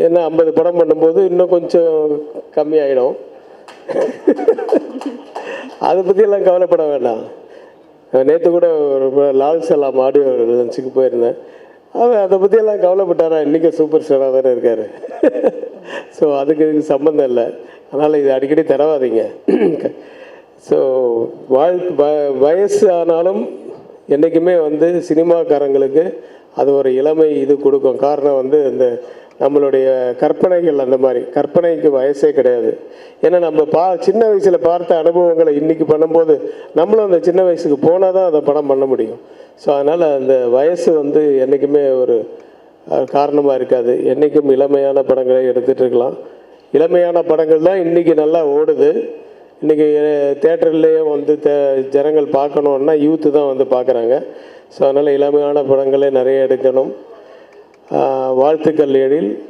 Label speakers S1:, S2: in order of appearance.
S1: ஏன்னா 50 படம் பண்ணும்போது இன்னும் கொஞ்சம் கம்மியாயிடும். அதை பற்றியெல்லாம் கவலைப்பட வேண்டாம். நேற்று கூட ஒரு லால் சலாம் ஆடியோ லஞ்சுக்கு போயிருந்தேன். அவர் அதை பற்றியெல்லாம் கவலைப்பட்டாரா? இன்றைக்கும் சூப்பர் ஸ்டாராக தானே இருக்கார். ஸோ அதுக்கு இதுக்கு சம்மந்தம் இல்லை. அதனால் இது அடிக்கடி தரவாதீங்க. ஸோ வயசு ஆனாலும் என்றைக்குமே சினிமாக்காரங்களுக்கு அது ஒரு இளமை இது கொடுக்கும். காரணம் இந்த நம்மளுடைய கற்பனைகள், அந்த மாதிரி கற்பனைக்கு வயசே கிடையாது. ஏன்னா நம்ம சின்ன வயசில் பார்த்த அனுபவங்களை இன்றைக்கி பண்ணும்போது நம்மளும் அந்த சின்ன வயசுக்கு போனால் தான் அதை படம் பண்ண முடியும். ஸோ அதனால் அந்த வயசு என்றைக்குமே ஒரு காரணமாக இருக்காது. என்றைக்கும் இளமையான படங்களை எடுத்துகிட்டு இருக்கலாம். இளமையான படங்கள் தான் இன்றைக்கி நல்லா ஓடுது. இன்றைக்கி தேட்டர்லேயே ஜனங்கள் பார்க்கணுன்னா யூத்து தான் பார்க்குறாங்க. ஸோ அதனால் இளமையான படங்களே நிறைய எடுக்கணும். வாழ்த்துக்கள் எழில்.